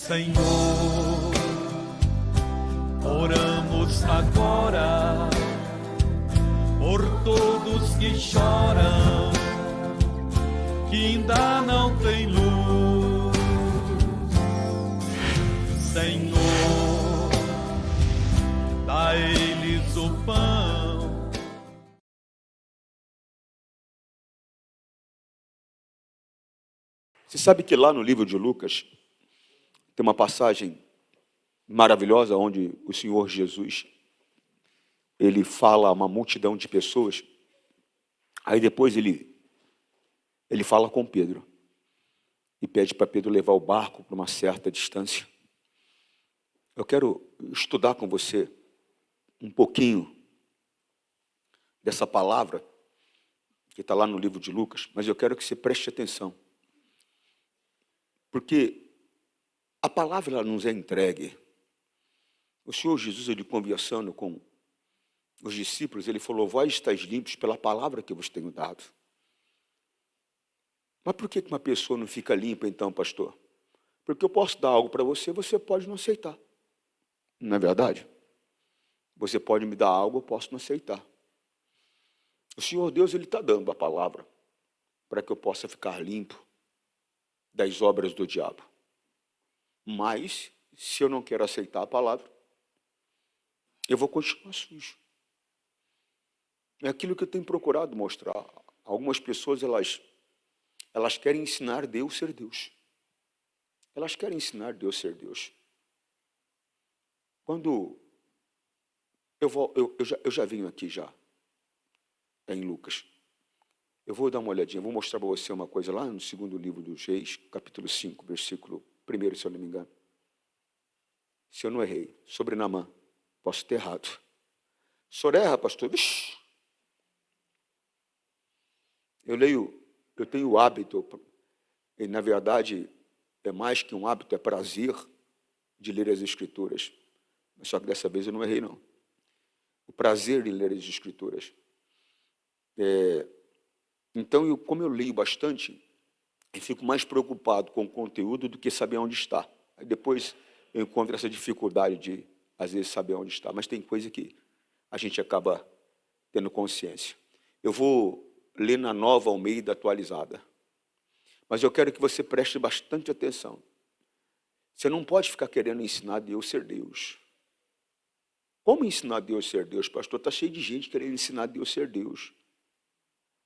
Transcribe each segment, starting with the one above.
Senhor, oramos agora por todos que choram, que ainda não têm luz. Senhor, dá a eles o pão. Você sabe que lá no livro de Lucas tem uma passagem maravilhosa onde o Senhor Jesus, ele fala a uma multidão de pessoas, aí depois ele fala com Pedro e pede para Pedro levar o barco para uma certa distância. Eu quero estudar com você um pouquinho dessa palavra que está lá no livro de Lucas, mas eu quero que você preste atenção, porque a palavra ela nos é entregue. O Senhor Jesus, ele conversando com os discípulos, ele falou: vós estáis limpos pela palavra que eu vos tenho dado. Mas por que uma pessoa não fica limpa então, pastor? Porque eu posso dar algo para você, você pode não aceitar. Não é verdade? Você pode me dar algo, eu posso não aceitar. O Senhor Deus, ele está dando a palavra para que eu possa ficar limpo das obras do diabo. Mas, se eu não quero aceitar a palavra, eu vou continuar sujo. É aquilo que eu tenho procurado mostrar. Algumas pessoas, elas querem ensinar Deus a ser Deus. Elas querem ensinar Deus a ser Deus. Quando eu já venho aqui já, em Lucas. Eu vou dar uma olhadinha, vou mostrar para você uma coisa lá no segundo livro dos Reis, capítulo 5, versículo 1, se eu não me engano. Se eu não errei, sobre Naamã. Posso ter errado. O senhor erra, pastor? Vixe. Eu tenho o hábito, e na verdade é mais que um hábito, é prazer de ler as Escrituras. Só que dessa vez eu não errei, não. O prazer de ler as Escrituras. Então, como eu leio bastante, eu fico mais preocupado com o conteúdo do que saber onde está. Aí depois eu encontro essa dificuldade de, às vezes, saber onde está. Mas tem coisa que a gente acaba tendo consciência. Eu vou ler na Nova Almeida atualizada. Mas eu quero que você preste bastante atenção. Você não pode ficar querendo ensinar Deus a ser Deus. Como ensinar Deus a ser Deus, pastor? Está cheio de gente querendo ensinar Deus a ser Deus.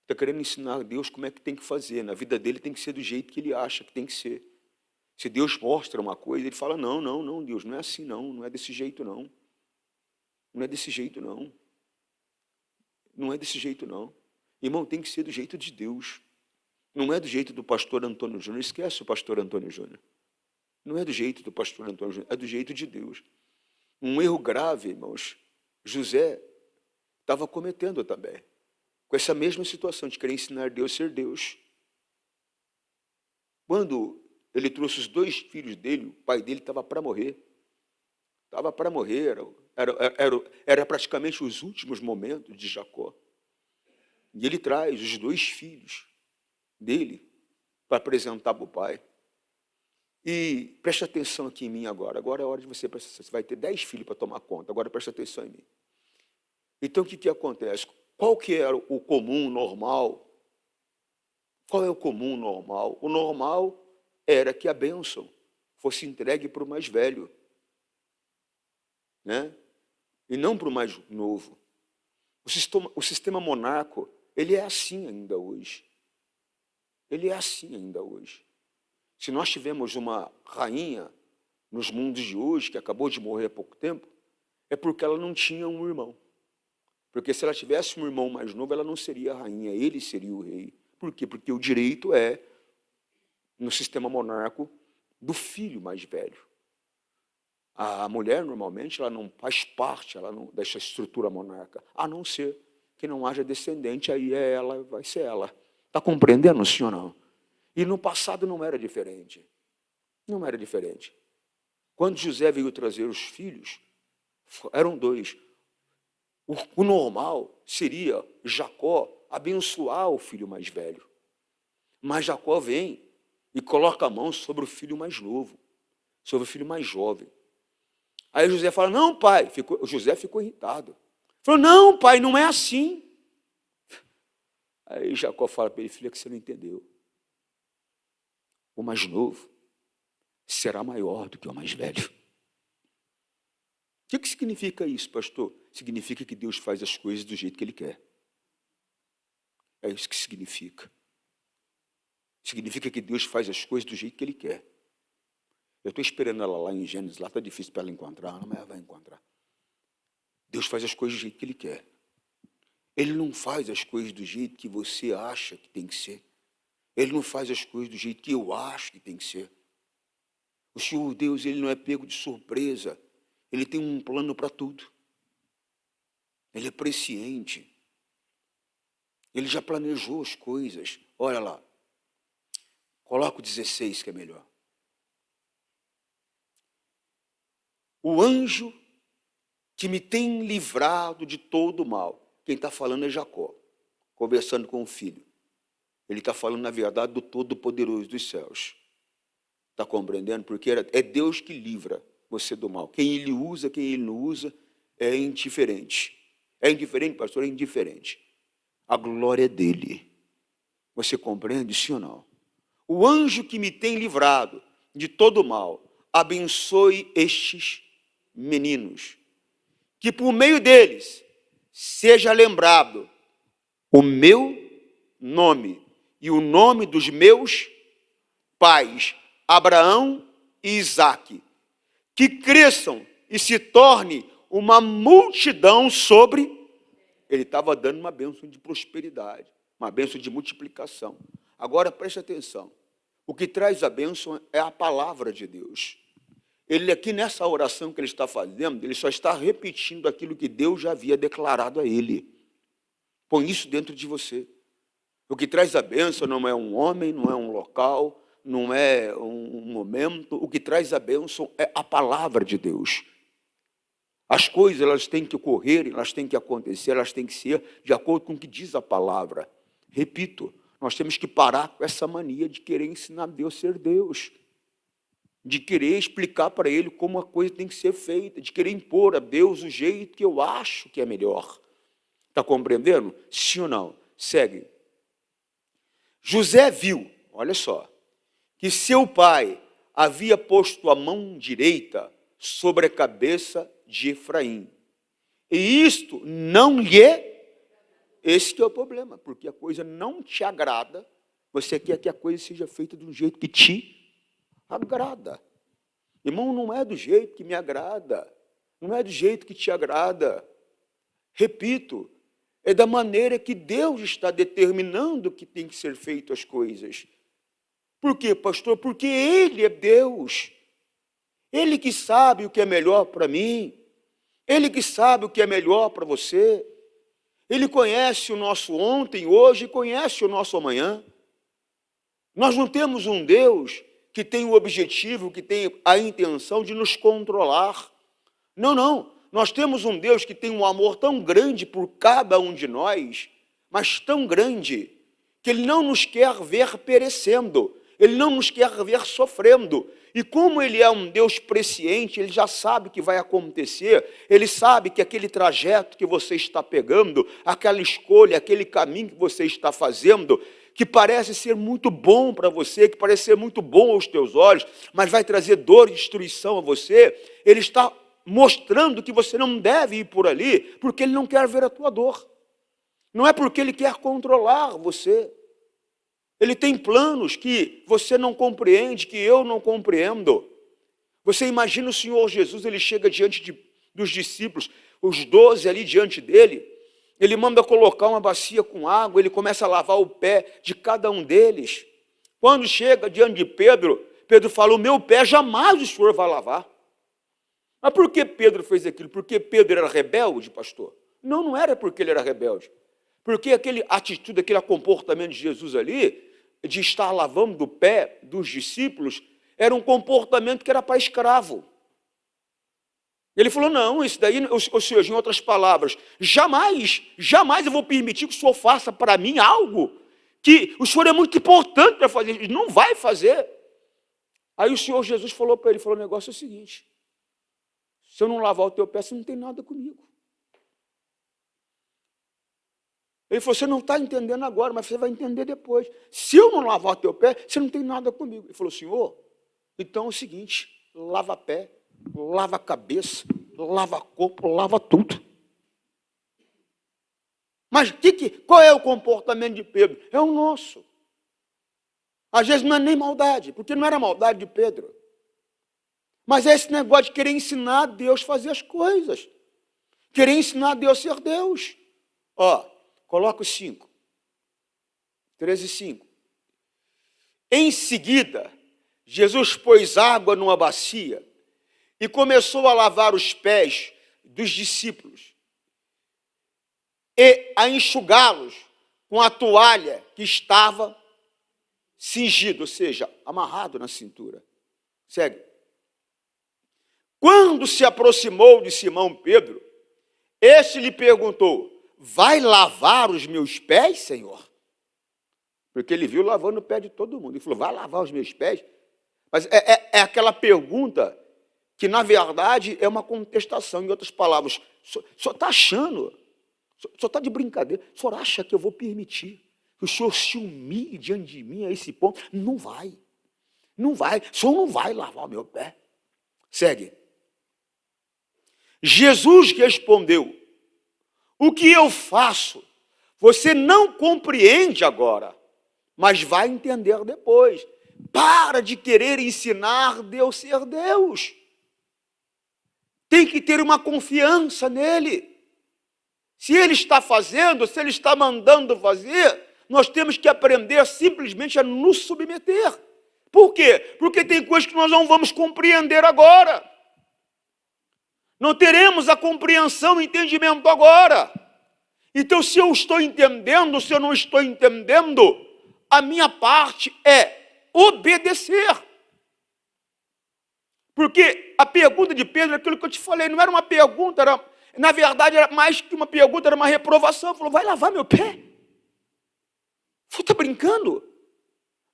Está querendo ensinar a Deus como é que tem que fazer. Na vida dele tem que ser do jeito que ele acha que tem que ser. Se Deus mostra uma coisa, ele fala: não, Deus, não é assim não, não é desse jeito não. Não é desse jeito não. Não é desse jeito não. Irmão, tem que ser do jeito de Deus. Não é do jeito do pastor Antônio Júnior. Esquece o pastor Antônio Júnior. Não é do jeito do pastor Antônio Júnior, é do jeito de Deus. Um erro grave, irmãos, José estava cometendo também, com essa mesma situação de querer ensinar Deus a ser Deus. Quando ele trouxe os 2 filhos dele, o pai dele estava para morrer. Estava para morrer, era praticamente os últimos momentos de Jacó. E ele traz os 2 filhos dele para apresentar para o pai. E preste atenção aqui em mim agora. Agora é a hora de você prestar. Você vai ter 10 filhos para tomar conta. Agora preste atenção em mim. Então, o que acontece? Qual que era o comum, normal? Qual é o comum, normal? O normal era que a bênção fosse entregue para o mais velho, né? E não para o mais novo. O sistema monárquico, ele é assim ainda hoje. Ele é assim ainda hoje. Se nós tivermos uma rainha nos mundos de hoje, que acabou de morrer há pouco tempo, é porque ela não tinha um irmão. Porque se ela tivesse um irmão mais novo, ela não seria a rainha, ele seria o rei. Por quê? Porque o direito é, no sistema monárquico, do filho mais velho. A mulher, normalmente, ela não faz parte dessa estrutura monárquica, a não ser que não haja descendente, aí ela, vai ser ela. Está compreendendo, sim ou não? E no passado não era diferente. Não era diferente. Quando José veio trazer os filhos, eram 2. O normal seria Jacó abençoar o filho mais velho. Mas Jacó vem e coloca a mão sobre o filho mais novo. Sou o filho mais jovem. Aí José fala, não, pai. José ficou irritado. Falou, não, pai, não é assim. Aí Jacó fala para ele, filho, é que você não entendeu. O mais novo será maior do que o mais velho. O que significa isso, pastor? Significa que Deus faz as coisas do jeito que Ele quer. É isso que significa. Significa que Deus faz as coisas do jeito que Ele quer. Eu estou esperando ela lá em Gênesis, lá está difícil para ela encontrar, mas ela vai encontrar. Deus faz as coisas do jeito que Ele quer. Ele não faz as coisas do jeito que você acha que tem que ser. Ele não faz as coisas do jeito que eu acho que tem que ser. O Senhor Deus, Ele não é pego de surpresa. Ele tem um plano para tudo. Ele é presciente. Ele já planejou as coisas. Olha lá. Coloca o 16 que é melhor. O anjo que me tem livrado de todo o mal. Quem está falando é Jacó, conversando com o filho. Ele está falando, na verdade, do Todo-Poderoso dos céus. Está compreendendo? Porque é Deus que livra você do mal. Quem Ele usa, quem Ele não usa, é indiferente. É indiferente, pastor? É indiferente. A glória é dele. Você compreende, sim ou não? O anjo que me tem livrado de todo o mal, abençoe estes meninos, que por meio deles seja lembrado o meu nome e o nome dos meus pais, Abraão e Isaque, que cresçam e se torne uma multidão sobre... Ele estava dando uma bênção de prosperidade, uma bênção de multiplicação. Agora, preste atenção. O que traz a bênção é a palavra de Deus. Ele aqui, nessa oração que ele está fazendo, ele só está repetindo aquilo que Deus já havia declarado a ele. Põe isso dentro de você. O que traz a bênção não é um homem, não é um local, não é um momento. O que traz a bênção é a palavra de Deus. As coisas, elas têm que ocorrer, elas têm que acontecer, elas têm que ser de acordo com o que diz a palavra. Repito, nós temos que parar com essa mania de querer ensinar Deus a ser Deus, de querer explicar para Ele como a coisa tem que ser feita, de querer impor a Deus o jeito que eu acho que é melhor. Está compreendendo? Sim ou não? Segue. José viu, olha só, que seu pai havia posto a mão direita sobre a cabeça de Efraim. E isto não lhe... Esse que é o problema, porque a coisa não te agrada, você quer que a coisa seja feita de um jeito que te agrada. Irmão, não é do jeito que me agrada, não é do jeito que te agrada. Repito, é da maneira que Deus está determinando que tem que ser feito as coisas. Por quê, pastor? Porque Ele é Deus. Ele que sabe o que é melhor para mim. Ele que sabe o que é melhor para você. Ele conhece o nosso ontem, hoje, e conhece o nosso amanhã. Nós não temos um Deus que tem o objetivo, que tem a intenção de nos controlar. Não, não. Nós temos um Deus que tem um amor tão grande por cada um de nós, mas tão grande, que Ele não nos quer ver perecendo. Ele não nos quer ver sofrendo. E como Ele é um Deus presciente, Ele já sabe o que vai acontecer, Ele sabe que aquele trajeto que você está pegando, aquela escolha, aquele caminho que você está fazendo, que parece ser muito bom para você, que parece ser muito bom aos teus olhos, mas vai trazer dor e destruição a você, Ele está mostrando que você não deve ir por ali, porque Ele não quer ver a tua dor. Não é porque Ele quer controlar você. Ele tem planos que você não compreende, que eu não compreendo. Você imagina o Senhor Jesus, Ele chega diante dos discípulos, os 12 ali diante dele, Ele manda colocar uma bacia com água, Ele começa a lavar o pé de cada um deles. Quando chega diante de Pedro, Pedro fala, o meu pé jamais o Senhor vai lavar. Mas por que Pedro fez aquilo? Porque Pedro era rebelde, pastor? Não, não era porque ele era rebelde. Porque aquela atitude, aquele comportamento de Jesus ali, de estar lavando o pé dos discípulos, era um comportamento que era para escravo. Ele falou, não, isso daí, ou seja, em outras palavras, jamais eu vou permitir que o Senhor faça para mim algo que o Senhor é muito importante para fazer. Ele não vai fazer. Aí o Senhor Jesus falou para ele, falou, o negócio é o seguinte, se eu não lavar o teu pé, você não tem nada comigo. Ele falou, você não está entendendo agora, mas você vai entender depois. Se eu não lavar o teu pé, você não tem nada comigo. Ele falou, Senhor, então é o seguinte, lava pé, lava cabeça, lava corpo, lava tudo. Mas qual é o comportamento de Pedro? É o nosso. Às vezes não é nem maldade, porque não era maldade de Pedro. Mas é esse negócio de querer ensinar a Deus a fazer as coisas. Querer ensinar a Deus a ser Deus. Ó, coloca o 5. 13:5. Em seguida, Jesus pôs água numa bacia e começou a lavar os pés dos discípulos e a enxugá-los com a toalha que estava cingido, ou seja, amarrado na cintura. Segue. Quando se aproximou de Simão Pedro, este lhe perguntou, vai lavar os meus pés, Senhor? Porque ele viu lavando o pé de todo mundo. Ele falou, vai lavar os meus pés? Mas é aquela pergunta que, na verdade, é uma contestação. Em outras palavras, o senhor está achando, o senhor está de brincadeira, o senhor acha que eu vou permitir que o senhor se humilhe diante de mim a esse ponto? Não vai. Não vai. O senhor não vai lavar o meu pé. Segue. Jesus respondeu, o que eu faço, você não compreende agora, mas vai entender depois. Para de querer ensinar Deus a ser Deus. Tem que ter uma confiança nele. Se ele está fazendo, se ele está mandando fazer, nós temos que aprender simplesmente a nos submeter. Por quê? Porque tem coisas que nós não vamos compreender agora. Não teremos a compreensão, o entendimento agora. Então, se eu estou entendendo, se eu não estou entendendo, a minha parte é obedecer. Porque a pergunta de Pedro, aquilo que eu te falei, não era uma pergunta, na verdade, era mais que uma pergunta, era uma reprovação. Ele falou, vai lavar meu pé? Você está brincando?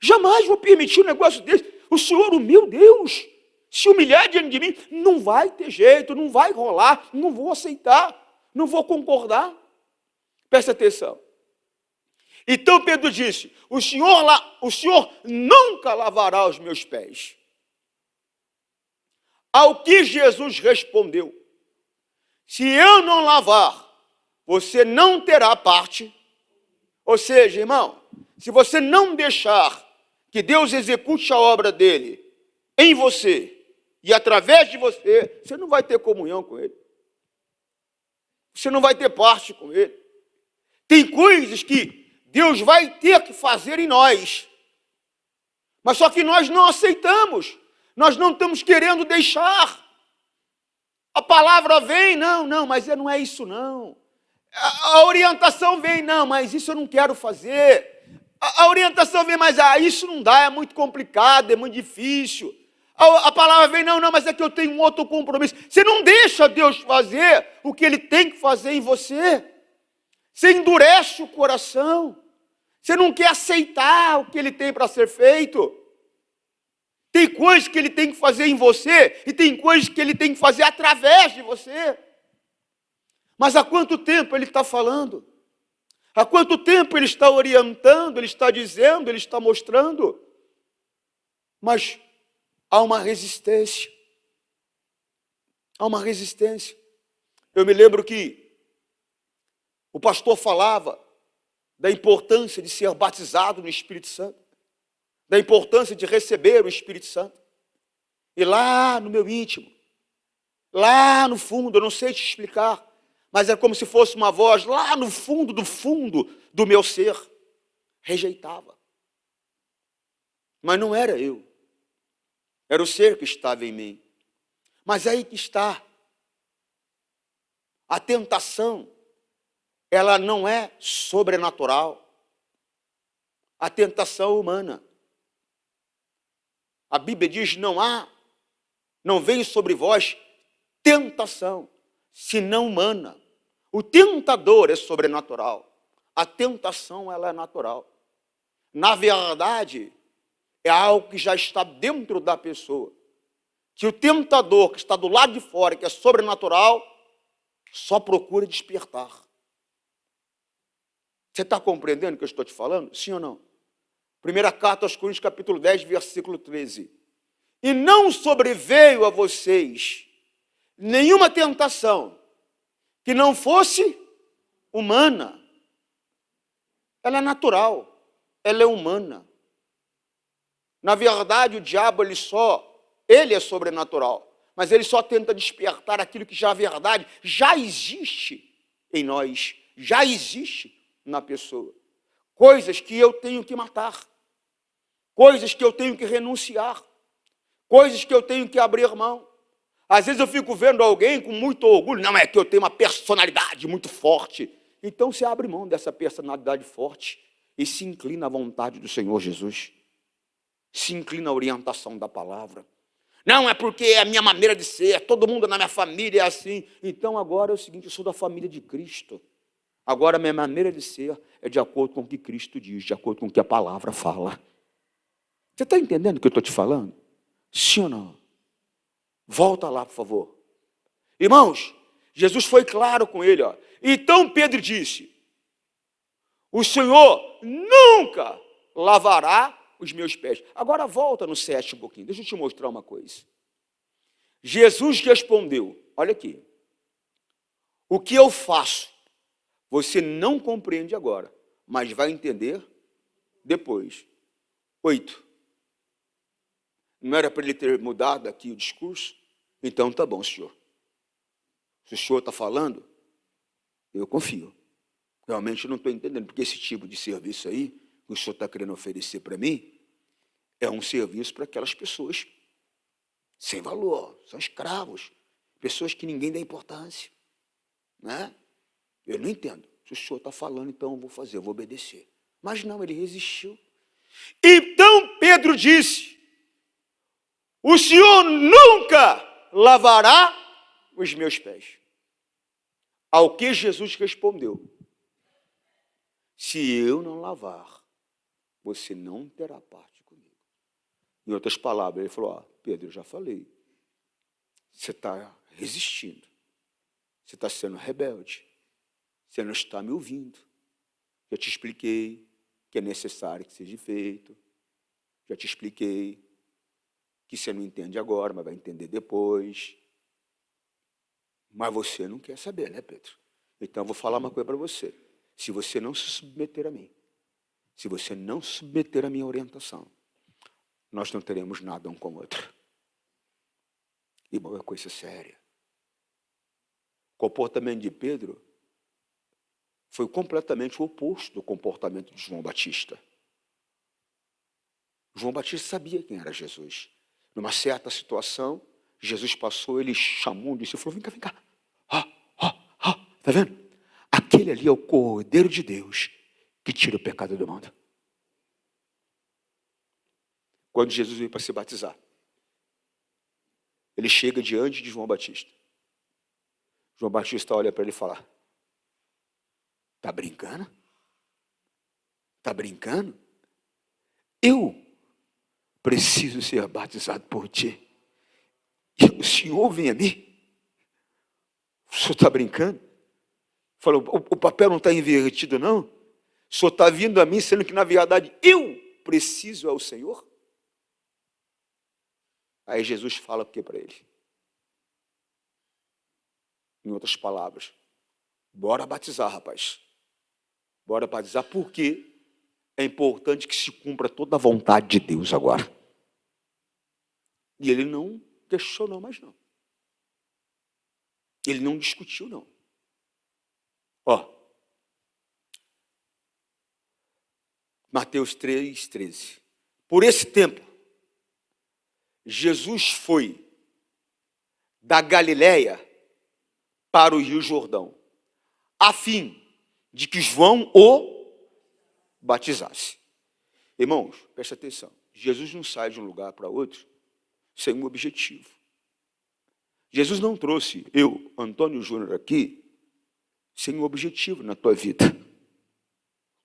Jamais vou permitir um negócio desse. O Senhor, o meu Deus, se humilhar diante de mim, não vai ter jeito, não vai rolar, não vou aceitar, não vou concordar. Presta atenção. Então Pedro disse, o Senhor nunca lavará os meus pés. Ao que Jesus respondeu, se eu não lavar, você não terá parte. Ou seja, irmão, se você não deixar que Deus execute a obra dele em você e através de você, você não vai ter comunhão com ele. Você não vai ter parte com ele. Tem coisas que Deus vai ter que fazer em nós, mas só que nós não aceitamos, nós não estamos querendo deixar. A palavra vem, não, mas não é isso não. A orientação vem, não, mas isso eu não quero fazer. A orientação vem, mas isso não dá, é muito complicado, é muito difícil. A palavra vem, não, mas é que eu tenho um outro compromisso. Você não deixa Deus fazer o que Ele tem que fazer em você. Você endurece o coração. Você não quer aceitar o que Ele tem para ser feito. Tem coisas que Ele tem que fazer em você e tem coisas que Ele tem que fazer através de você. Mas há quanto tempo Ele está falando? Há quanto tempo Ele está orientando, Ele está dizendo, Ele está mostrando? Mas há uma resistência. Há uma resistência. Eu me lembro que o pastor falava da importância de ser batizado no Espírito Santo, da importância de receber o Espírito Santo. E lá no meu íntimo, lá no fundo, eu não sei te explicar, mas é como se fosse uma voz lá no fundo do meu ser, rejeitava. Mas não era eu, era o ser que estava em mim. Mas aí que está. A tentação, ela não é sobrenatural. A tentação humana. A Bíblia diz, não vem sobre vós tentação, senão humana. O tentador é sobrenatural. A tentação, ela é natural. Na verdade, é algo que já está dentro da pessoa. Que o tentador que está do lado de fora, que é sobrenatural, só procura despertar. Você está compreendendo o que eu estou te falando? Sim ou não? Primeira carta aos Coríntios, capítulo 10, versículo 13. E não sobreveio a vocês nenhuma tentação que não fosse humana. Ela é natural, ela é humana. Na verdade, o diabo, ele é sobrenatural, mas ele só tenta despertar aquilo que já é verdade, já existe em nós, já existe na pessoa. Coisas que eu tenho que matar, coisas que eu tenho que renunciar, coisas que eu tenho que abrir mão. Às vezes eu fico vendo alguém com muito orgulho, não, é que eu tenho uma personalidade muito forte. Então você abre mão dessa personalidade forte e se inclina à vontade do Senhor Jesus. Se inclina à orientação da palavra. Não, é porque é a minha maneira de ser, todo mundo na minha família é assim. Então agora é o seguinte, eu sou da família de Cristo. Agora a minha maneira de ser é de acordo com o que Cristo diz, de acordo com o que a palavra fala. Você está entendendo o que eu estou te falando? Sim ou não? Volta lá, por favor. Irmãos, Jesus foi claro com ele. Então Pedro disse, o Senhor nunca lavará os meus pés. Agora volta no 7 um pouquinho, deixa eu te mostrar uma coisa. Jesus respondeu, olha aqui, o que eu faço, você não compreende agora, mas vai entender depois. 8. Não era para ele ter mudado aqui o discurso? Então tá bom, senhor. Se o senhor está falando, eu confio. Realmente eu não estou entendendo, porque esse tipo de serviço aí, que o senhor está querendo oferecer para mim, é um serviço para aquelas pessoas sem valor, são escravos, pessoas que ninguém dá importância. Né? Eu não entendo. Se o senhor está falando, então eu vou fazer, eu vou obedecer. Mas não, ele resistiu. Então Pedro disse, o Senhor nunca lavará os meus pés. Ao que Jesus respondeu, se eu não lavar, você não terá parte comigo. Em outras palavras, ele falou, Pedro, eu já falei, você está resistindo, você está sendo rebelde, você não está me ouvindo. Já te expliquei que é necessário que seja feito, já te expliquei que você não entende agora, mas vai entender depois. Mas você não quer saber, né, Pedro? Então eu vou falar uma coisa para você. Se você não se submeter a mim, se você não se submeter à minha orientação, nós não teremos nada um com o outro. Irmão, é coisa séria. O comportamento de Pedro foi completamente o oposto do comportamento de João Batista. João Batista sabia quem era Jesus. Numa certa situação, Jesus passou, ele chamou um discípulo e falou, vem cá. Está vendo? Aquele ali é o Cordeiro de Deus que tira o pecado do mundo. Quando Jesus veio para se batizar, ele chega diante de João Batista. João Batista olha para ele e fala, está brincando? Está brincando? Eu preciso ser batizado por ti. E o Senhor vem a mim? O senhor está brincando? Falou, o papel não está invertido, não? O senhor está vindo a mim, sendo que, na verdade, eu preciso ao Senhor? Aí Jesus fala o que para ele? Em outras palavras, bora batizar, rapaz. Bora batizar, porque é importante que se cumpra toda a vontade de Deus agora. E ele não questionou mais, não. Ele não discutiu, não. Mateus 3:13. Por esse tempo, Jesus foi da Galileia para o Rio Jordão, a fim de que João o batizasse. Irmãos, preste atenção. Jesus não sai de um lugar para outro sem um objetivo. Jesus não trouxe eu, Antônio Júnior, aqui sem um objetivo na tua vida.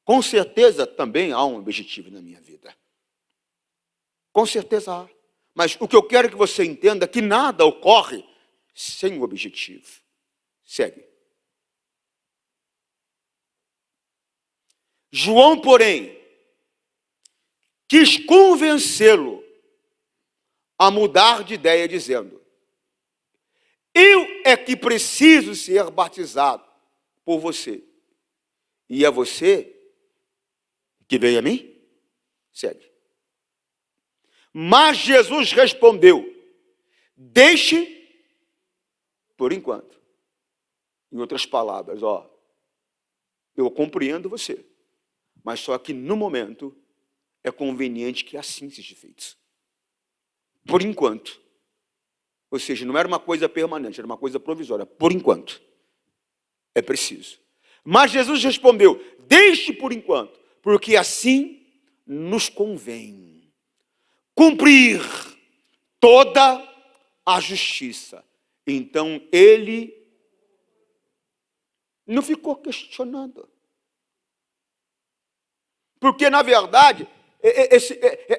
Com certeza também há um objetivo na minha vida. Com certeza há. Mas o que eu quero que você entenda é que nada ocorre sem o objetivo. Segue. João, porém, quis convencê-lo a mudar de ideia, dizendo: eu é que preciso ser batizado por você. E é você que veio a mim? Segue. Mas Jesus respondeu: deixe por enquanto. Em outras palavras, eu compreendo você, mas só que no momento é conveniente que assim seja feito. Por enquanto. Ou seja, não era uma coisa permanente, era uma coisa provisória. Por enquanto. É preciso. Mas Jesus respondeu: deixe por enquanto, porque assim nos convém cumprir toda a justiça. Então ele não ficou questionando. Porque, na verdade,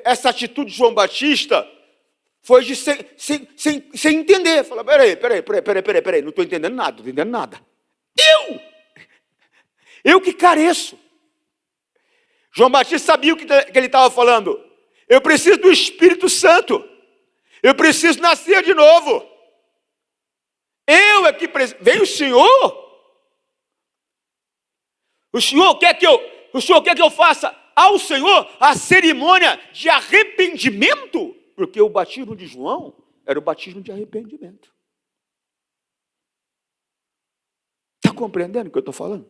essa atitude de João Batista foi de sem entender. Fala, peraí, não estou entendendo nada. Eu que careço. João Batista sabia o que ele estava falando. Eu preciso do Espírito Santo. Eu preciso nascer de novo. Eu é que preciso. Veio o Senhor. O Senhor quer que eu faça ao Senhor a cerimônia de arrependimento? Porque o batismo de João era o batismo de arrependimento. Está compreendendo o que eu estou falando?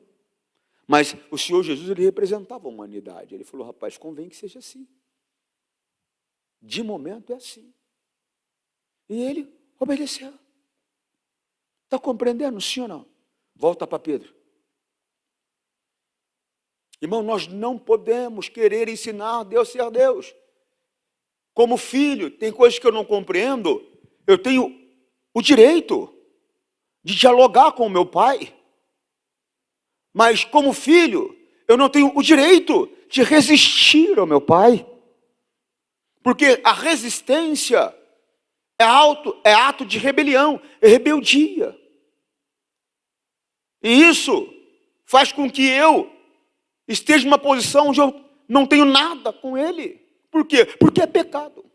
Mas o Senhor Jesus, ele representava a humanidade. Ele falou, rapaz, convém que seja assim. De momento é assim. E ele obedeceu. Está compreendendo, sim ou não? Volta para Pedro. Irmão, nós não podemos querer ensinar Deus a ser Deus. Como filho, tem coisas que eu não compreendo, eu tenho o direito de dialogar com o meu pai. Mas como filho, eu não tenho o direito de resistir ao meu pai. Porque a resistência é ato de rebelião, é rebeldia. E isso faz com que eu esteja numa posição onde eu não tenho nada com ele. Por quê? Porque é pecado.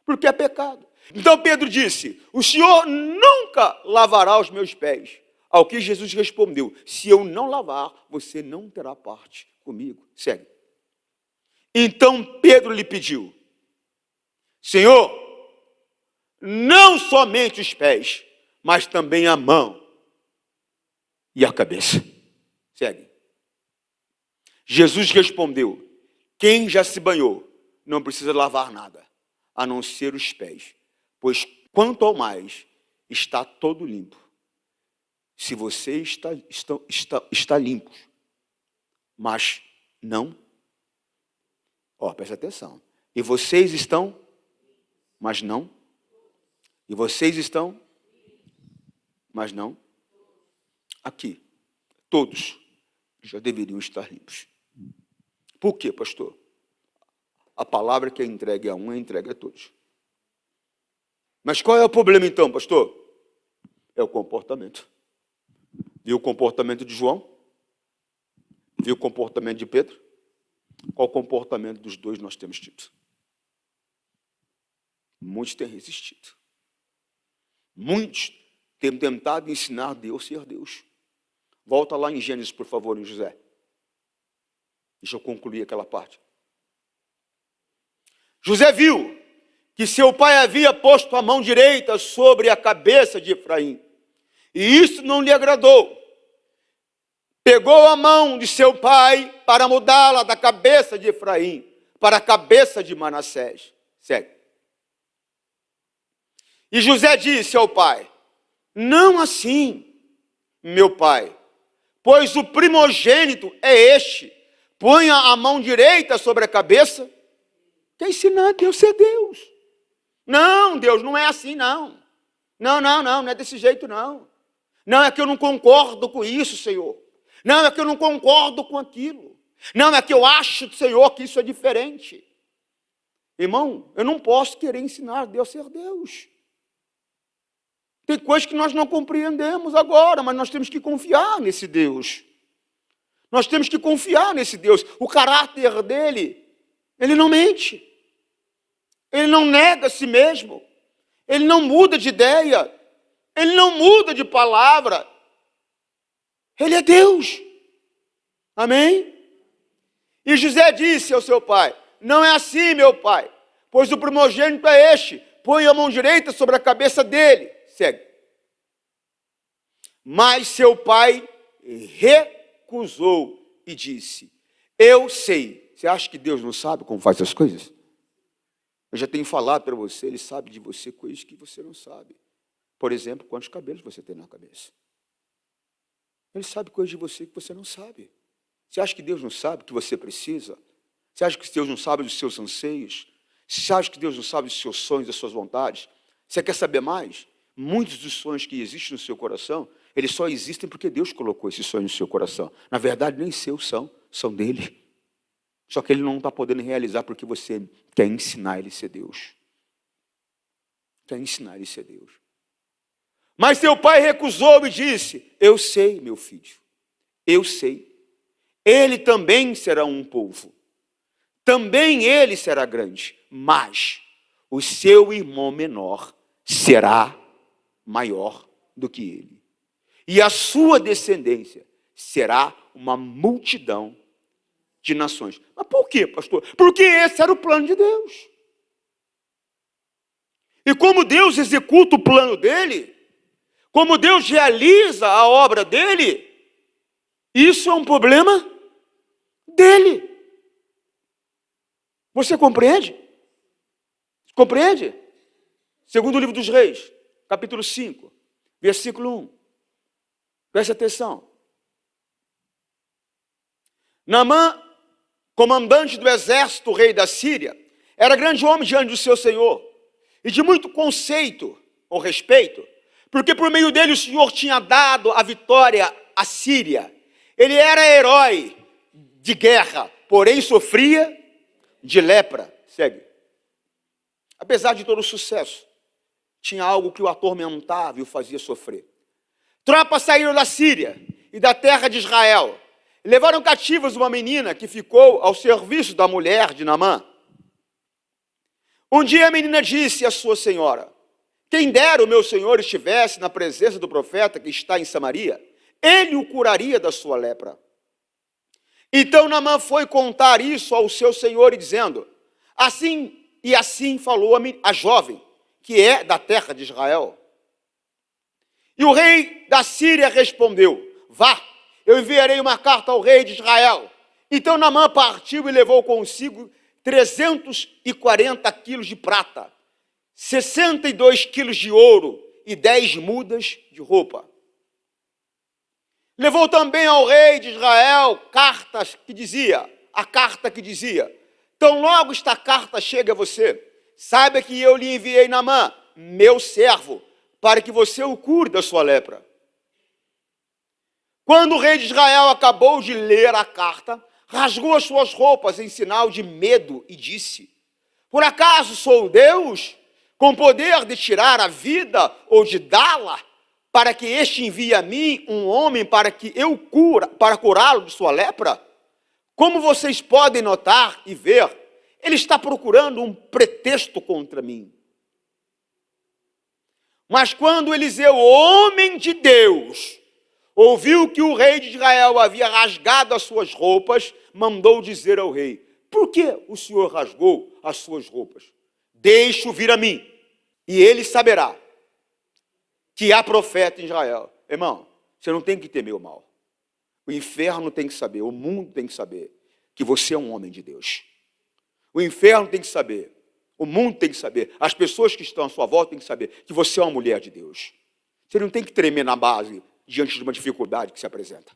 Porque é pecado. Então Pedro disse, o Senhor nunca lavará os meus pés. Ao que Jesus respondeu, se eu não lavar, você não terá parte comigo. Segue. Então Pedro lhe pediu, Senhor, não somente os pés, mas também a mão e a cabeça. Segue. Jesus respondeu, quem já se banhou não precisa lavar nada, a não ser os pés, pois quanto ao mais está todo limpo. Se você está limpo, mas não, presta atenção, e vocês estão, mas não, e vocês estão, mas não, aqui, todos já deveriam estar limpos. Por quê, pastor? A palavra que é entregue a um é entregue a todos. Mas qual é o problema então, pastor? É o comportamento. Viu o comportamento de João? Viu o comportamento de Pedro? Qual o comportamento dos dois nós temos tido? Muitos têm resistido. Muitos têm tentado ensinar Deus a ser Deus. Volta lá em Gênesis, por favor, em José. Deixa eu concluir aquela parte. José viu que seu pai havia posto a mão direita sobre a cabeça de Efraim. E isso não lhe agradou. Pegou a mão de seu pai para mudá-la da cabeça de Efraim para a cabeça de Manassés. Segue. E José disse ao pai, não assim, meu pai, pois o primogênito é este. Ponha a mão direita sobre a cabeça. Quer ensinar Deus a ser Deus. Não, Deus, não é assim, não. Não é desse jeito, não. Não, é que eu não concordo com isso, Senhor. Não, é que eu não concordo com aquilo. Não, é que eu acho, Senhor, que isso é diferente. Irmão, eu não posso querer ensinar Deus a ser Deus. Tem coisas que nós não compreendemos agora, mas nós temos que confiar nesse Deus. Nós temos que confiar nesse Deus. O caráter dele, ele não mente. Ele não nega a si mesmo. Ele não muda de ideia. Ele não muda de palavra. Ele é Deus. Amém? E José disse ao seu pai: não é assim, meu pai, pois o primogênito é este. Põe a mão direita sobre a cabeça dele. Segue. Mas seu pai recusou e disse: eu sei. Você acha que Deus não sabe como faz as coisas? Eu já tenho falado para você, ele sabe de você coisas que você não sabe. Por exemplo, quantos cabelos você tem na cabeça. Ele sabe coisas de você que você não sabe. Você acha que Deus não sabe o que você precisa? Você acha que Deus não sabe dos seus anseios? Você acha que Deus não sabe dos seus sonhos, das suas vontades? Você quer saber mais? Muitos dos sonhos que existem no seu coração, eles só existem porque Deus colocou esses sonhos no seu coração. Na verdade, nem seus são dele. Só que ele não está podendo realizar porque você quer ensinar ele a ser Deus. Quer ensinar ele a ser Deus. Mas seu pai recusou e disse: eu sei, meu filho, eu sei. Ele também será um povo. Também ele será grande, mas o seu irmão menor será maior do que ele. E a sua descendência será uma multidão de nações. Mas por quê, pastor? Porque esse era o plano de Deus. E como Deus executa o plano dele, como Deus realiza a obra dele, isso é um problema dele. Você compreende? Compreende? Segundo o livro dos Reis, capítulo 5, versículo 1. Preste atenção. Naamã, comandante do exército, rei da Síria, era grande homem diante do seu senhor, e de muito conceito ou respeito, porque por meio dele o Senhor tinha dado a vitória à Síria. Ele era herói de guerra, porém sofria de lepra. Segue. Apesar de todo o sucesso, tinha algo que o atormentava e o fazia sofrer. Tropas saíram da Síria e da terra de Israel. Levaram cativas uma menina que ficou ao serviço da mulher de Naamã. Um dia a menina disse à sua senhora: quem dera o meu senhor estivesse na presença do profeta que está em Samaria, ele o curaria da sua lepra. Então Naamã foi contar isso ao seu senhor, dizendo: assim e assim falou a jovem, que é da terra de Israel. E o rei da Síria respondeu: vá, eu enviarei uma carta ao rei de Israel. Então Naamã partiu e levou consigo 340 quilos de prata, 62 quilos de ouro e 10 mudas de roupa. Levou também ao rei de Israel a carta que dizia: tão logo esta carta chega a você, saiba que eu lhe enviei Naamã, meu servo, para que você o cure da sua lepra. Quando o rei de Israel acabou de ler a carta, rasgou as suas roupas em sinal de medo e disse: por acaso sou Deus, com poder de tirar a vida ou de dá-la, para que este envie a mim um homem para curá-lo de sua lepra? Como vocês podem notar e ver, ele está procurando um pretexto contra mim. Mas quando Eliseu, homem de Deus, ouviu que o rei de Israel havia rasgado as suas roupas, mandou dizer ao rei: por que o senhor rasgou as suas roupas? Deixe-o vir a mim, e ele saberá que há profeta em Israel. Irmão, você não tem que temer o mal. O inferno tem que saber, o mundo tem que saber que você é um homem de Deus. O inferno tem que saber, o mundo tem que saber, as pessoas que estão à sua volta têm que saber que você é uma mulher de Deus. Você não tem que tremer na base diante de uma dificuldade que se apresenta.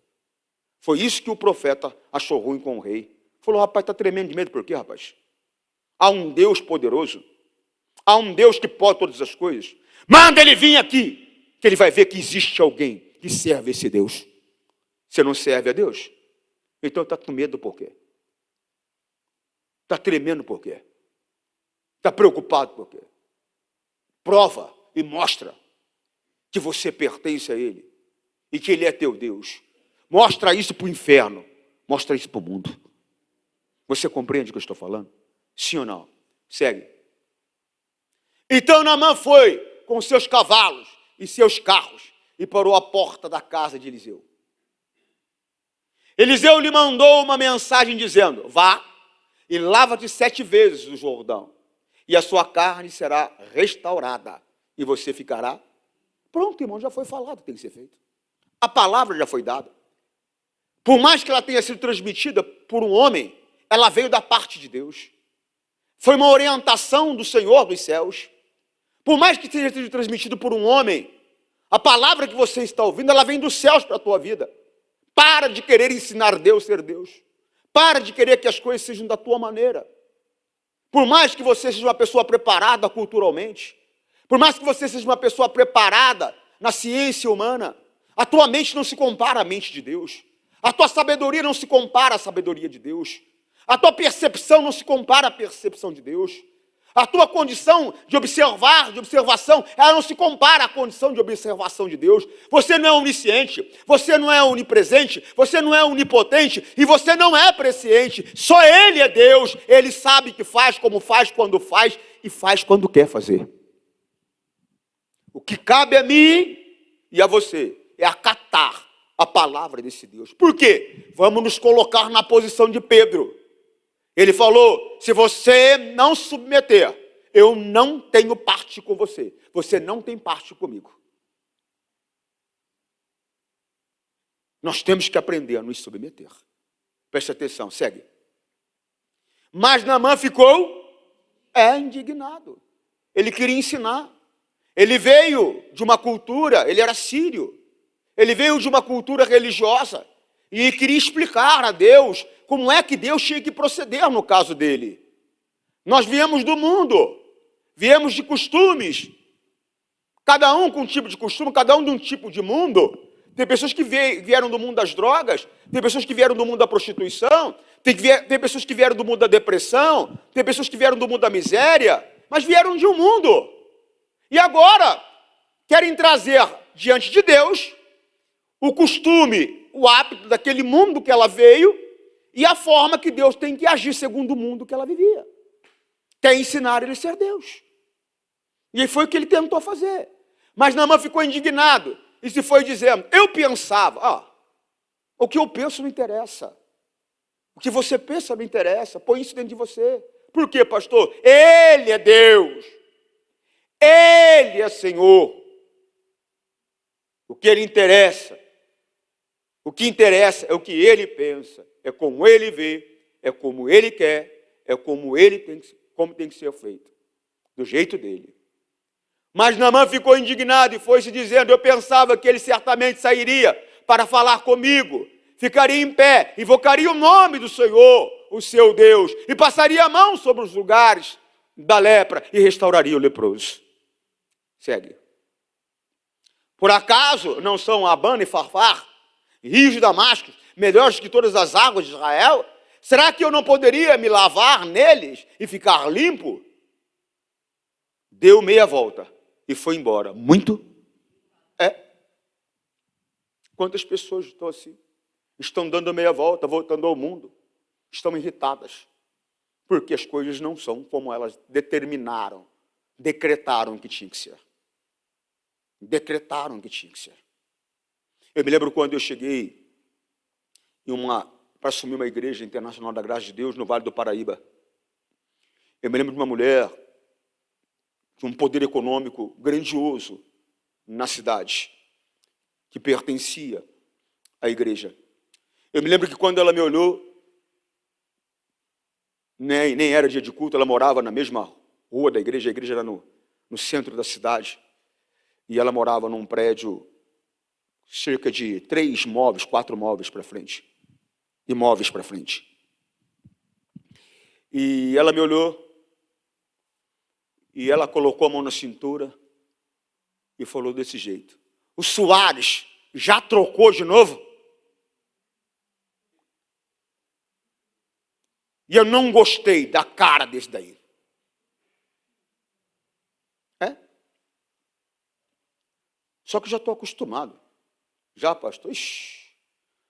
Foi isso que o profeta achou ruim com o rei. Falou: rapaz, está tremendo de medo por quê, rapaz? Há um Deus poderoso, há um Deus que pode todas as coisas. Manda ele vir aqui, que ele vai ver que existe alguém que serve esse Deus. Você não serve a Deus? Então está com medo por quê? Está tremendo por quê? Está preocupado por quê? Prova e mostra que você pertence a Ele e que Ele é teu Deus. Mostra isso para o inferno. Mostra isso para o mundo. Você compreende o que eu estou falando? Sim ou não? Segue. Então Naamã foi com seus cavalos e seus carros e parou à porta da casa de Eliseu. Eliseu lhe mandou uma mensagem dizendo: vá e lava-te 7 vezes no Jordão, e a sua carne será restaurada, e você ficará pronto. Irmão, já foi falado o que tem que ser feito. A palavra já foi dada. Por mais que ela tenha sido transmitida por um homem, ela veio da parte de Deus. Foi uma orientação do Senhor dos céus. Por mais que tenha sido transmitido por um homem, a palavra que você está ouvindo, ela vem dos céus para a tua vida. Para de querer ensinar Deus a ser Deus. Para de querer que as coisas sejam da tua maneira. Por mais que você seja uma pessoa preparada culturalmente, por mais que você seja uma pessoa preparada na ciência humana, a tua mente não se compara à mente de Deus. A tua sabedoria não se compara à sabedoria de Deus. A tua percepção não se compara à percepção de Deus. A tua condição de observação, ela não se compara à condição de observação de Deus. Você não é onisciente, você não é onipresente, você não é onipotente e você não é presciente. Só Ele é Deus. Ele sabe que faz, como faz, quando faz e faz quando quer fazer. O que cabe a mim e a você é acatar a palavra desse Deus. Por quê? Vamos nos colocar na posição de Pedro. Ele falou: se você não submeter, eu não tenho parte com você. Você não tem parte comigo. Nós temos que aprender a nos submeter. Preste atenção, segue. Mas Naamã ficou indignado. Ele queria ensinar. Ele veio de uma cultura, ele era sírio. Ele veio de uma cultura religiosa e queria explicar a Deus como é que Deus tinha que proceder no caso dele. Nós viemos do mundo, viemos de costumes, cada um com um tipo de costume, cada um de um tipo de mundo. Tem pessoas que vieram do mundo das drogas, tem pessoas que vieram do mundo da prostituição, tem pessoas que vieram do mundo da depressão, tem pessoas que vieram do mundo da miséria, mas vieram de um mundo. E agora querem trazer diante de Deus o costume, o hábito daquele mundo que ela veio e a forma que Deus tem que agir segundo o mundo que ela vivia. Quer ensinar ele a ser Deus. E foi o que ele tentou fazer. Mas Naamã ficou indignado e se foi dizendo: eu pensava, o que eu penso não interessa. O que você pensa não interessa. Põe isso dentro de você. Por quê, pastor? Ele é Deus. Ele é Senhor. O que ele interessa, o que interessa é o que ele pensa, é como ele vê, é como ele quer, é como tem que ser feito, do jeito dele. Mas Naamã ficou indignado e foi se dizendo: eu pensava que ele certamente sairia para falar comigo, ficaria em pé, invocaria o nome do Senhor, o seu Deus, e passaria a mão sobre os lugares da lepra e restauraria o leproso. Segue. Por acaso não são Abana e Farfar, rios de Damasco, melhores que todas as águas de Israel? Será que eu não poderia me lavar neles e ficar limpo? Deu meia volta e foi embora. Muito? Quantas pessoas estão assim? Estão dando meia volta, voltando ao mundo. Estão irritadas. Porque as coisas não são como elas determinaram, decretaram que tinha que ser. Decretaram que tinha que ser. Eu me lembro quando eu cheguei para assumir uma igreja internacional da Graça de Deus no Vale do Paraíba. Eu me lembro de uma mulher de um poder econômico grandioso na cidade, que pertencia à igreja. Eu me lembro que quando ela me olhou, nem era dia de culto, ela morava na mesma rua da igreja, a igreja era no centro da cidade, e ela morava num prédio cerca de 3 móveis, 4 móveis para frente. Imóveis para frente. E ela me olhou, e ela colocou a mão na cintura e falou desse jeito: o Soares já trocou de novo? E eu não gostei da cara desse daí. Só que eu já estou acostumado. Já, pastor? Ixi,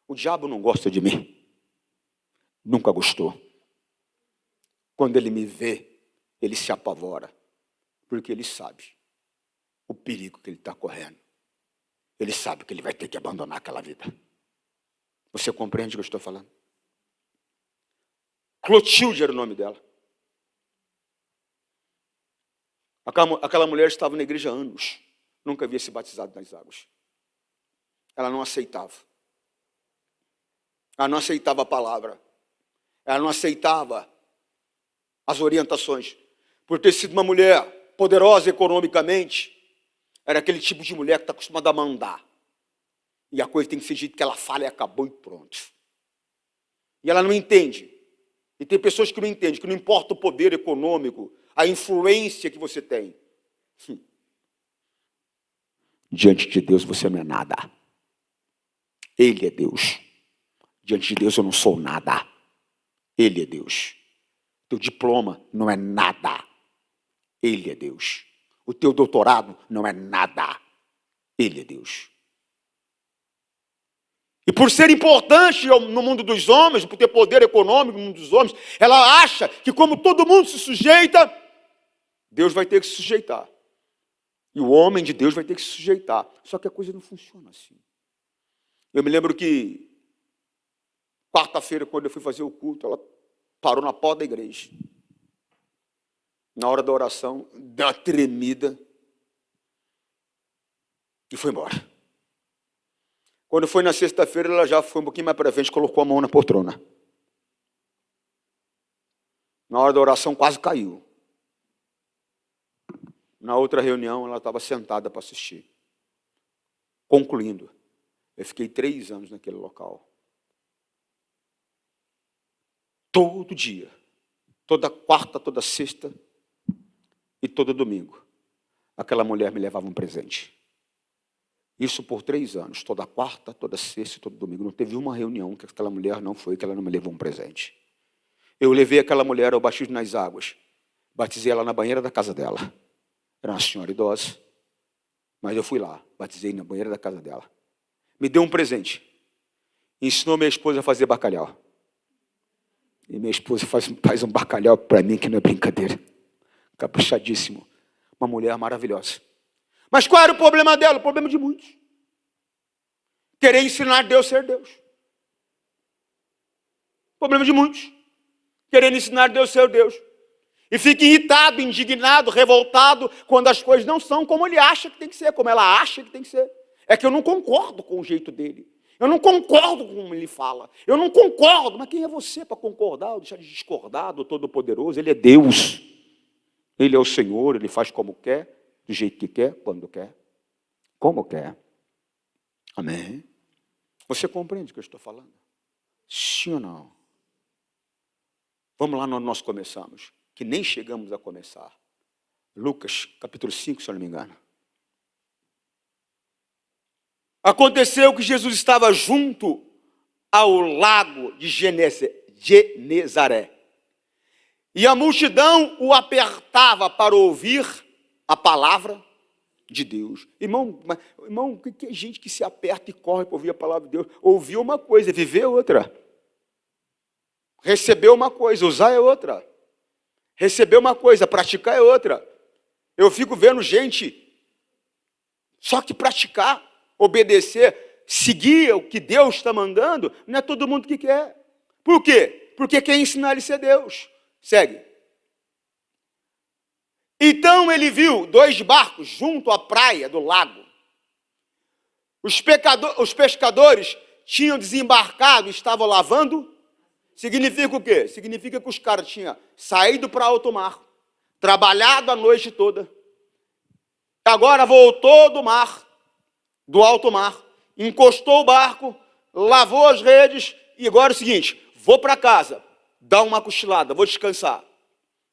o diabo não gosta de mim. Nunca gostou. Quando ele me vê, ele se apavora. Porque ele sabe o perigo que ele está correndo. Ele sabe que ele vai ter que abandonar aquela vida. Você compreende o que eu estou falando? Clotilde era o nome dela. Aquela mulher estava na igreja há anos. Nunca havia se batizado nas águas. Ela não aceitava. Ela não aceitava a palavra. Ela não aceitava as orientações. Por ter sido uma mulher poderosa economicamente, era aquele tipo de mulher que está acostumada a mandar. E a coisa tem que ser jeito que ela fala e acabou e pronto. E ela não entende. E tem pessoas que não entendem, que não importa o poder econômico, a influência que você tem. Diante de Deus você não é nada. Ele é Deus. Diante de Deus eu não sou nada. Ele é Deus. Teu diploma não é nada. Ele é Deus. O teu doutorado não é nada. Ele é Deus. E por ser importante no mundo dos homens, por ter poder econômico no mundo dos homens, ela acha que como todo mundo se sujeita, Deus vai ter que se sujeitar. E o homem de Deus vai ter que se sujeitar. Só que a coisa não funciona assim. Eu me lembro que, quarta-feira, quando eu fui fazer o culto, ela parou na porta da igreja. Na hora da oração, deu uma tremida e foi embora. Quando foi na sexta-feira, ela já foi um pouquinho mais para frente, colocou a mão na poltrona. Na hora da oração, quase caiu. Na outra reunião, ela estava sentada para assistir. Concluindo, eu fiquei 3 anos naquele local. Todo dia, toda quarta, toda sexta e todo domingo, aquela mulher me levava um presente. Isso por 3 anos, toda quarta, toda sexta e todo domingo. Não teve uma reunião que aquela mulher não foi, que ela não me levou um presente. Eu levei aquela mulher ao batismo nas águas. Batizei ela na banheira da casa dela. Era uma senhora idosa. Mas eu fui lá, batizei na banheira da casa dela. Me deu um presente. Ensinou minha esposa a fazer bacalhau. E minha esposa faz um bacalhau para mim que não é brincadeira. Caprichadíssimo. Uma mulher maravilhosa. Mas qual era o problema dela? O problema de muitos. Querer ensinar Deus a ser Deus. O problema de muitos. Querer ensinar Deus a ser Deus. E fica irritado, indignado, revoltado, quando as coisas não são como ele acha que tem que ser, como ela acha que tem que ser. É que eu não concordo com o jeito dele. Eu não concordo com como ele fala. Eu não concordo. Mas quem é você para concordar ou deixar de discordar do Todo-Poderoso? Ele é Deus. Ele é o Senhor, ele faz como quer, do jeito que quer, quando quer, como quer. Amém? Você compreende o que eu estou falando? Sim ou não? Vamos lá onde nós começamos, que nem chegamos a começar. Lucas, capítulo 5, se eu não me engano. Aconteceu que Jesus estava junto ao lago de Genezaré. E a multidão o apertava para ouvir a palavra de Deus. Irmão, o que é gente que se aperta e corre para ouvir a palavra de Deus? Ouvir uma coisa, viver é outra. Receber uma coisa, usar é outra. Receber uma coisa, praticar é outra. Eu fico vendo gente só que praticar, obedecer, seguir o que Deus está mandando, não é todo mundo que quer. Por quê? Porque quer ensinar ele a ser Deus. Segue. Então ele viu 2 barcos junto à praia do lago. Os pescadores tinham desembarcado e estavam lavando. Significa o quê? Significa que os caras tinham saído para alto mar, trabalhado a noite toda, agora voltou do mar, do alto mar, encostou o barco, lavou as redes e agora é o seguinte, vou para casa, dar uma cochilada, vou descansar.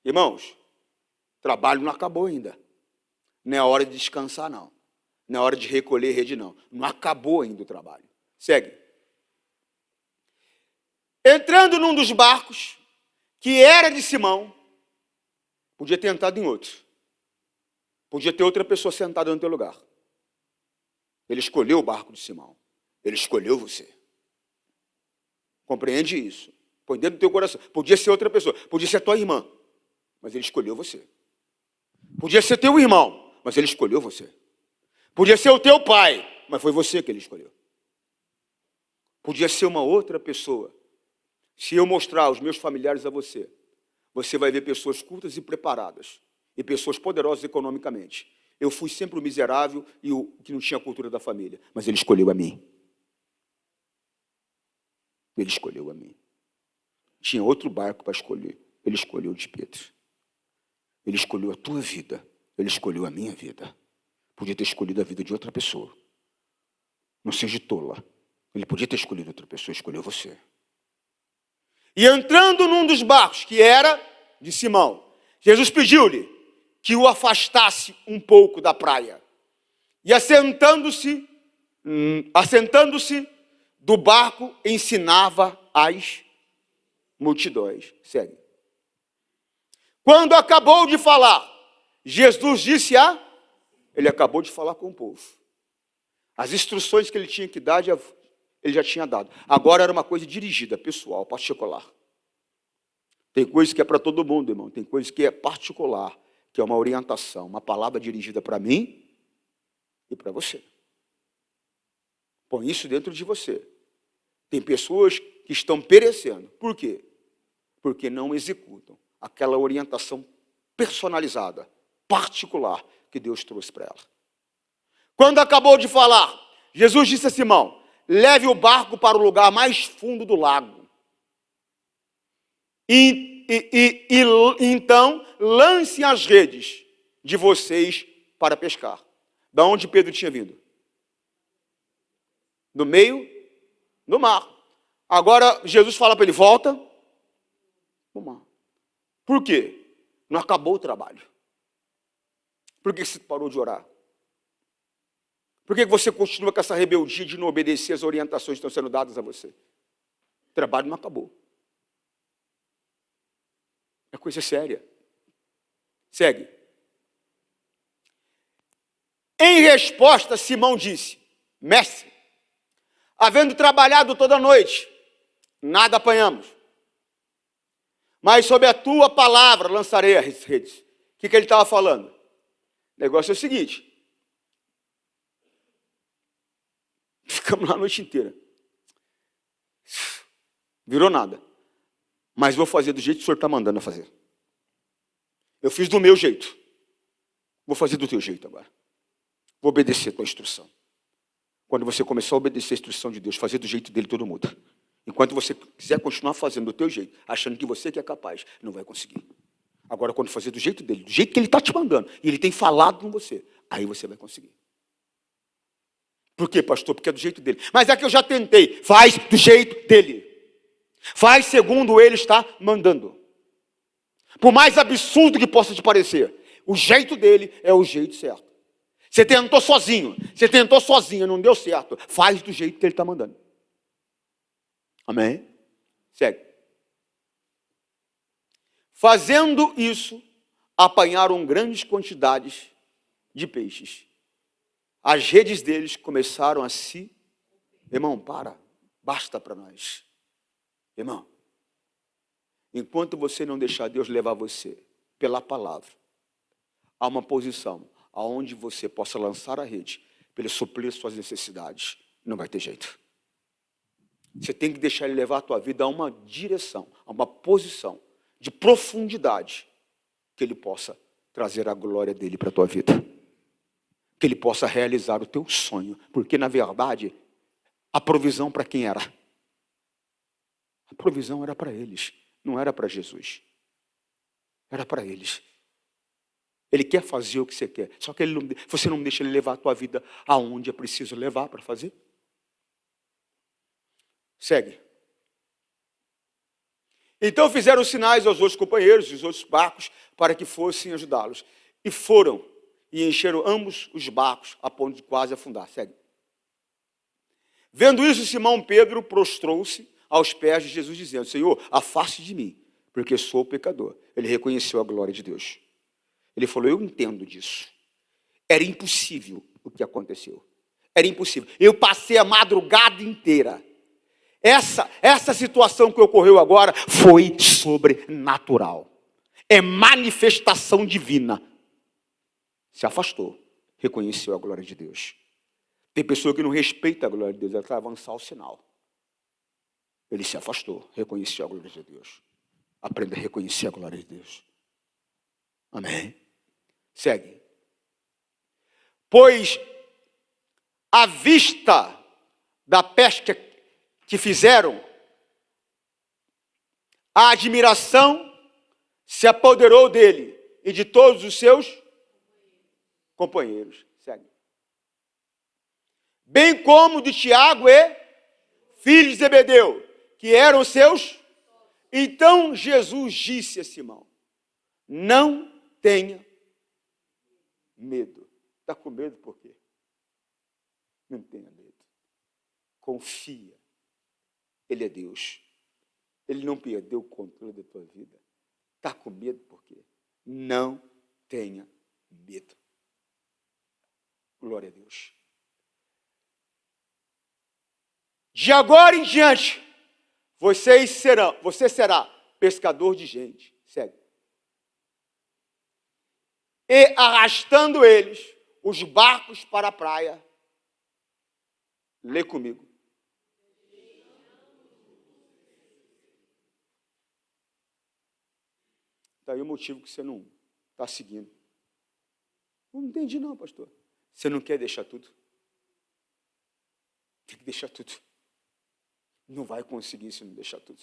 Irmãos, o trabalho não acabou ainda. Não é hora de descansar, não. Não é hora de recolher rede, não. Não acabou ainda o trabalho. Segue. Entrando num dos barcos, que era de Simão, podia ter entrado em outro. Podia ter outra pessoa sentada no teu lugar. Ele escolheu o barco de Simão. Ele escolheu você. Compreende isso? Põe dentro do teu coração. Podia ser outra pessoa, podia ser a tua irmã, mas ele escolheu você. Podia ser teu irmão, mas ele escolheu você. Podia ser o teu pai, mas foi você que ele escolheu. Podia ser uma outra pessoa. Se eu mostrar os meus familiares a você, você vai ver pessoas cultas e preparadas, e pessoas poderosas economicamente. Eu fui sempre o miserável e o que não tinha a cultura da família, mas ele escolheu a mim. Ele escolheu a mim. Tinha outro barco para escolher. Ele escolheu o de Pedro. Ele escolheu a tua vida. Ele escolheu a minha vida. Podia ter escolhido a vida de outra pessoa. Não seja tola. Ele podia ter escolhido outra pessoa, escolheu você. E entrando num dos barcos, que era de Simão, Jesus pediu-lhe que o afastasse um pouco da praia. E assentando-se do barco, ensinava as multidões. Segue. Quando acabou de falar, Jesus disse ele acabou de falar com o povo. As instruções que ele tinha que dar, ele já tinha dado. Agora era uma coisa dirigida, pessoal, particular. Tem coisa que é para todo mundo, irmão. Tem coisa que é particular, que é uma orientação, uma palavra dirigida para mim e para você. Põe isso dentro de você. Tem pessoas que estão perecendo. Por quê? Porque não executam aquela orientação personalizada, particular, que Deus trouxe para ela. Quando acabou de falar, Jesus disse a Simão: leve o barco para o lugar mais fundo do lago. Então, lancem as redes de vocês para pescar. Da onde Pedro tinha vindo? No meio do mar. Agora, Jesus fala para ele: volta para o mar. Por quê? Não acabou o trabalho. Por que você parou de orar? Por que você continua com essa rebeldia de não obedecer às orientações que estão sendo dadas a você? O trabalho não acabou. É coisa séria. Segue. Em resposta, Simão disse: mestre, havendo trabalhado toda a noite, nada apanhamos. Mas sob a tua palavra lançarei as redes. O que ele estava falando? O negócio é o seguinte: ficamos lá a noite inteira. Virou nada. Mas vou fazer do jeito que o senhor está mandando eu fazer. Eu fiz do meu jeito. Vou fazer do teu jeito agora. Vou obedecer a tua instrução. Quando você começar a obedecer a instrução de Deus, fazer do jeito dele, tudo muda. Enquanto você quiser continuar fazendo do teu jeito, achando que você que é capaz, não vai conseguir. Agora, quando fazer do jeito dele, do jeito que ele está te mandando, e ele tem falado com você, aí você vai conseguir. Por quê, pastor? Porque é do jeito dele. Mas é que eu já tentei. Faz do jeito dele. Faz segundo ele está mandando. Por mais absurdo que possa te parecer, o jeito dele é o jeito certo. Você tentou sozinho, você tentou sozinha, não deu certo. Faz do jeito que ele está mandando. Amém? Segue. Fazendo isso, apanharam grandes quantidades de peixes. As redes deles começaram a se... Irmão, basta para nós. Irmão, enquanto você não deixar Deus levar você pela palavra a uma posição aonde você possa lançar a rede para ele suprir suas necessidades, não vai ter jeito. Você tem que deixar ele levar a tua vida a uma direção, a uma posição de profundidade, que ele possa trazer a glória dele para a tua vida. Que ele possa realizar o teu sonho. Porque, na verdade, a provisão para quem era? A provisão era para eles, não era para Jesus. Era para eles. Ele quer fazer o que você quer, só que você não deixa ele levar a tua vida aonde é preciso levar para fazer. Segue. Então fizeram sinais aos outros companheiros, os outros barcos, para que fossem ajudá-los. E foram, e encheram ambos os barcos, a ponto de quase afundar. Segue. Vendo isso, Simão Pedro prostrou-se aos pés de Jesus, dizendo: Senhor, afaste de mim, porque sou pecador. Ele reconheceu a glória de Deus. Ele falou: eu entendo disso. Era impossível o que aconteceu. Era impossível. Eu passei a madrugada inteira. Essa situação que ocorreu agora foi sobrenatural. É manifestação divina. Se afastou, reconheceu a glória de Deus. Tem pessoa que não respeita a glória de Deus, ela vai avançar o sinal. Ele se afastou, reconheceu a glória de Deus. Aprenda a reconhecer a glória de Deus. Amém. Segue. Pois à vista da pesca que fizeram, a admiração se apoderou dele e de todos os seus companheiros. Segue. Bem como de Tiago e filhos de Zebedeu, que eram seus. Então Jesus disse a Simão: não tenha medo. Está com medo por quê? Não tenha medo. Confia. Ele é Deus. Ele não perdeu o controle da tua vida. Está com medo por quê? Não tenha medo. Glória a Deus. De agora em diante, você será pescador de gente. Segue. E arrastando eles, os barcos para a praia. Lê comigo. Está aí o motivo que você não está seguindo. Não entendi não, pastor. Você não quer deixar tudo? Tem que deixar tudo. Não vai conseguir se não deixar tudo.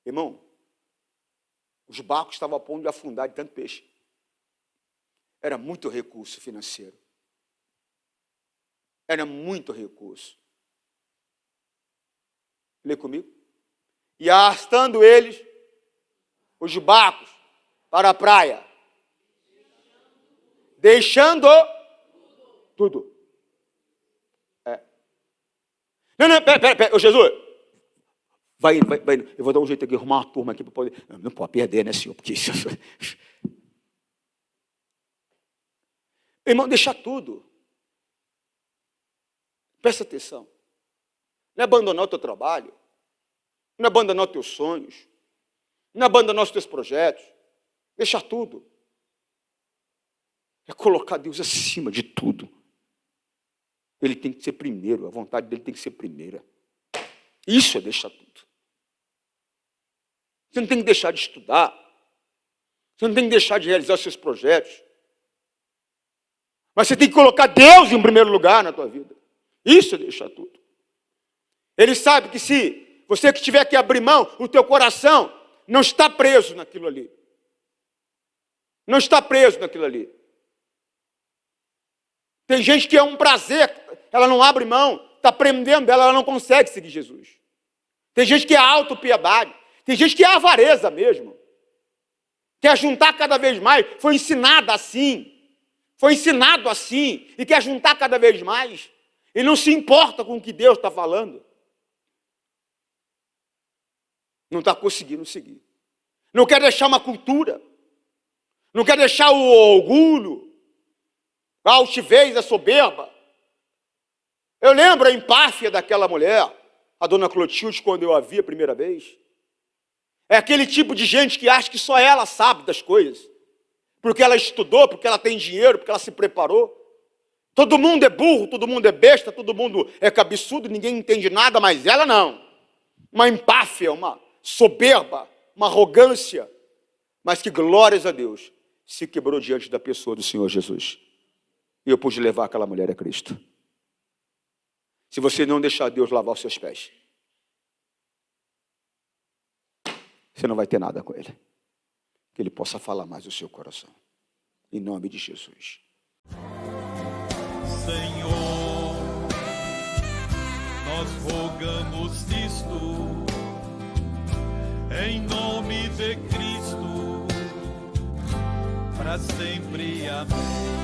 Irmão, os barcos estavam a ponto de afundar de tanto peixe. Era muito recurso financeiro. Era muito recurso. Lê comigo. E arrastando eles, os barcos, para a praia. Deixando tudo. Não, pera. Ô, Jesus, vai. Eu vou dar um jeito aqui, arrumar uma turma aqui para poder. Não pode perder, né, senhor? Porque isso. Irmão, deixa tudo. Presta atenção. Não é abandonar o teu trabalho. Não é abandonar os teus sonhos. Não é abandonar os teus projetos. Deixa tudo. É colocar Deus acima de tudo. Ele tem que ser primeiro, a vontade dele tem que ser primeira. Isso é deixar tudo. Você não tem que deixar de estudar. Você não tem que deixar de realizar os seus projetos. Mas você tem que colocar Deus em primeiro lugar na tua vida. Isso é deixar tudo. Ele sabe que se você que tiver que abrir mão, o teu coração não está preso naquilo ali. Não está preso naquilo ali. Tem gente que é um prazer, ela não abre mão, está prendendo dela, ela não consegue seguir Jesus. Tem gente que é autopiedade, tem gente que é avareza mesmo. Quer juntar cada vez mais, foi ensinado assim, e quer juntar cada vez mais, e não se importa com o que Deus está falando. Não está conseguindo seguir. Não quer deixar uma cultura, não quer deixar o orgulho, a altivez, a soberba. Eu lembro a empáfia daquela mulher, a dona Clotilde, quando eu a vi a primeira vez. É aquele tipo de gente que acha que só ela sabe das coisas. Porque ela estudou, porque ela tem dinheiro, porque ela se preparou. Todo mundo é burro, todo mundo é besta, todo mundo é cabeçudo, ninguém entende nada, mas ela não. Uma empáfia, uma soberba, uma arrogância. Mas que, glórias a Deus, se quebrou diante da pessoa do Senhor Jesus. E eu pude levar aquela mulher a Cristo. Se você não deixar Deus lavar os seus pés, você não vai ter nada com Ele. Que Ele possa falar mais o seu coração. Em nome de Jesus. Senhor, nós rogamos isto, em nome de Cristo, para sempre. Amém.